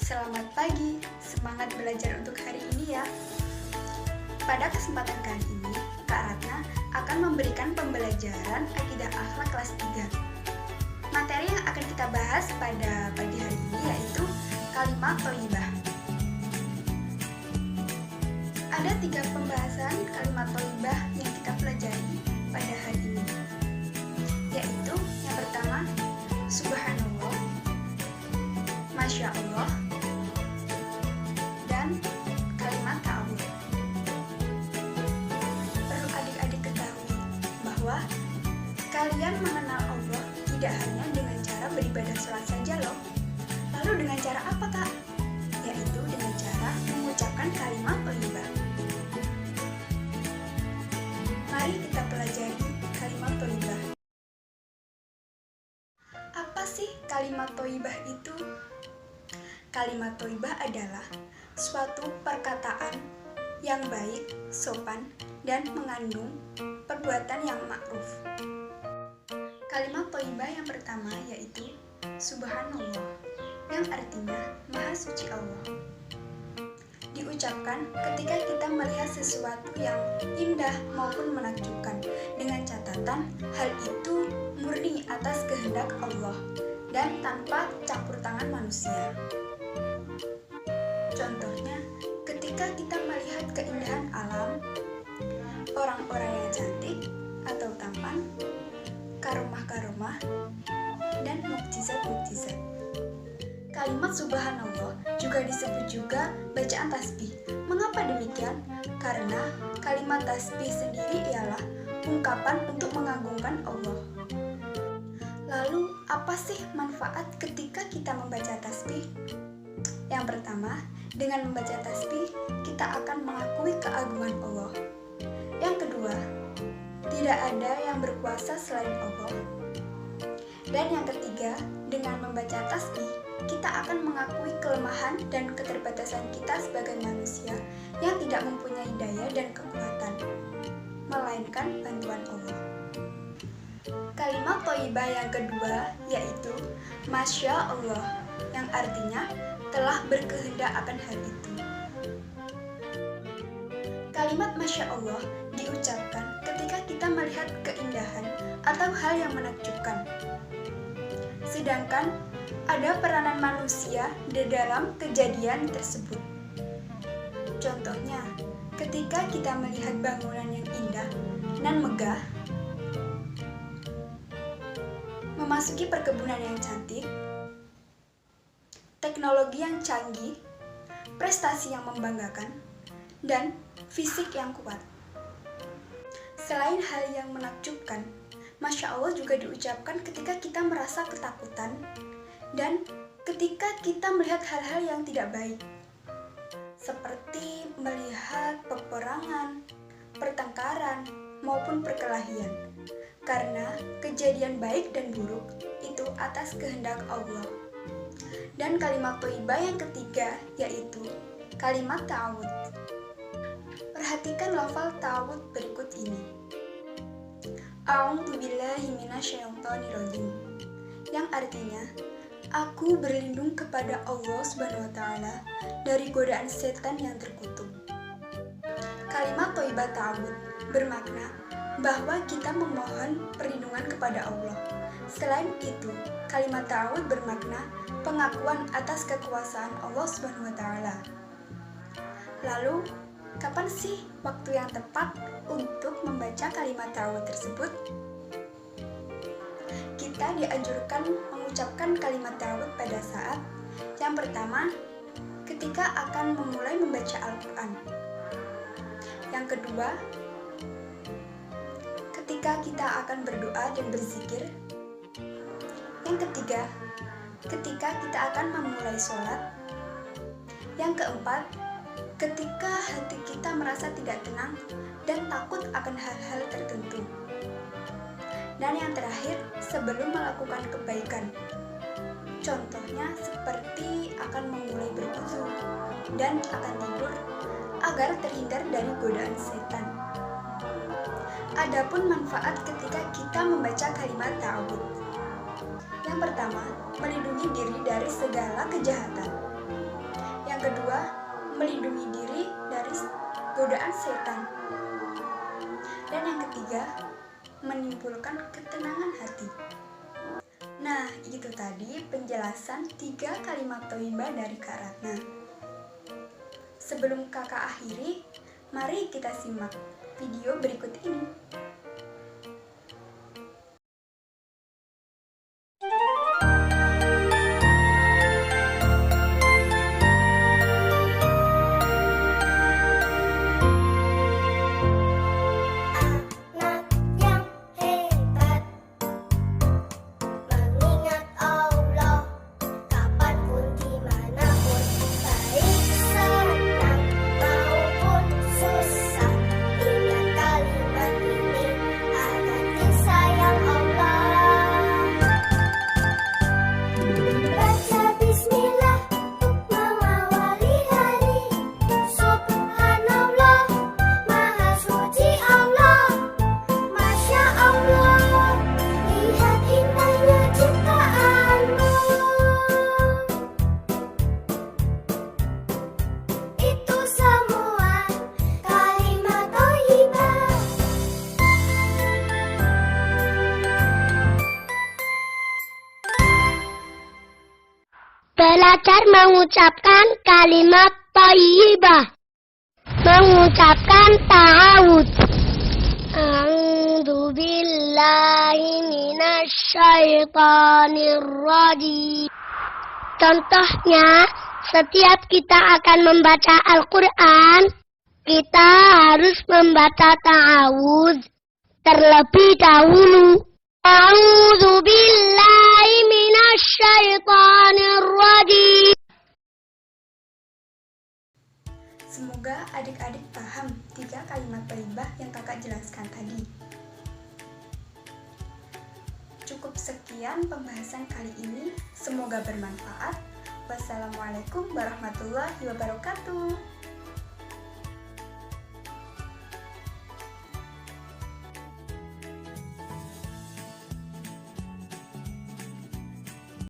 Selamat pagi, semangat belajar untuk hari ini ya. Pada kesempatan kali ini, Kak Ratna akan memberikan pembelajaran Akidah Akhlak kelas 3. Materi yang akan kita bahas pada pagi hari ini yaitu kalimat thayyibah. Ada 3 pembahasan kalimat thayyibah yang kita pelajari pada hari ini, yaitu yang pertama, Subhanallah, Masya Allah, dan kalimat ta'awud. Perlu adik-adik ketahui bahwa kalian mengenal Allah tidak hanya dengan cara beribadah sholat saja loh. Lalu dengan cara apa, Kak? Yaitu dengan cara mengucapkan kalimat thayyibah. Mari kita pelajari kalimat thayyibah. Apa sih kalimat thayyibah itu? Kalimat thayyibah adalah suatu perkataan yang baik, sopan, dan mengandung perbuatan yang ma'ruf. Kalimat thayyibah yang pertama yaitu Subhanallah, yang artinya Maha Suci Allah. Diucapkan ketika kita melihat sesuatu yang indah maupun menakjubkan, dengan catatan hal itu murni atas kehendak Allah dan tanpa campur tangan manusia. Contohnya, ketika kita melihat keindahan alam, orang-orang yang cantik atau tampan, karomah-karomah, dan mukjizat-mukjizat. Kalimat Subhanallah juga disebut juga bacaan tasbih. Mengapa demikian? Karena kalimat tasbih sendiri ialah ungkapan untuk mengagungkan Allah. Lalu, apa sih manfaat ketika kita membaca tasbih? Yang pertama, dengan membaca tasbih, kita akan mengakui keagungan Allah. Yang kedua, tidak ada yang berkuasa selain Allah. Dan yang ketiga, dengan membaca tasbih, kita akan mengakui kelemahan dan keterbatasan kita sebagai manusia yang tidak mempunyai daya dan kekuatan, melainkan bantuan Allah. Kalimat thayyibah yang kedua yaitu Masya Allah, yang artinya telah berkehendak akan hal itu. Kalimat Masya Allah diucapkan ketika kita melihat keindahan atau hal yang menakjubkan. Sedangkan ada peranan manusia di dalam kejadian tersebut. Contohnya, ketika kita melihat bangunan yang indah dan megah, memasuki perkebunan yang cantik, teknologi yang canggih, prestasi yang membanggakan, dan fisik yang kuat. Selain hal yang menakjubkan, Masya Allah juga diucapkan ketika kita merasa ketakutan dan ketika kita melihat hal-hal yang tidak baik, seperti melihat peperangan, pertengkaran, maupun perkelahian. Karena kejadian baik dan buruk itu atas kehendak Allah. Dan kalimat thayyibah yang ketiga yaitu kalimat ta'awud. Perhatikan lafal ta'awud berikut ini. A'udzubillahi minasyaitonirrajim, yang artinya aku berlindung kepada Allah Subhanahu wa taala dari godaan setan yang terkutuk. Kalimat thayyibah ta'awud bermakna bahwa kita memohon perlindungan kepada Allah. Selain itu, kalimat ta'awud bermakna pengakuan atas kekuasaan Allah Subhanahu wa taala. Lalu, kapan sih waktu yang tepat untuk membaca kalimat ta'awud tersebut? Kita dianjurkan mengucapkan kalimat ta'awud pada saat yang pertama, ketika akan memulai membaca Al-Quran. Yang kedua, ketika kita akan berdoa dan berzikir. Yang ketiga, ketika kita akan memulai sholat. Yang keempat, ketika hati kita merasa tidak tenang dan takut akan hal-hal tertentu. Dan yang terakhir, sebelum melakukan kebaikan. Contohnya seperti akan memulai berwudu dan akan tidur agar terhindar dari godaan setan. Adapun manfaat ketika kita membaca kalimat ta'awud. Yang pertama, melindungi diri dari segala kejahatan. Yang kedua, melindungi diri dari godaan setan. Dan yang ketiga, menimbulkan ketenangan hati. Nah, itu tadi penjelasan 3 kalimat thayyibah dari Kak Ratna. Sebelum kakak akhiri, mari kita simak video berikut ini. Belajar mengucapkan kalimat thayyibah. Mengucapkan ta'awudz. A'udzu billahi minasy syaithanir rajim. Contohnya, setiap kita akan membaca Al-Quran, kita harus membaca ta'awudz terlebih dahulu. A'udzu billahi minasy syaithanir rajim. Semoga adik-adik paham 3 kalimat thayyibah yang kakak jelaskan tadi. Cukup sekian pembahasan kali ini, semoga bermanfaat. Wassalamualaikum warahmatullahi wabarakatuh.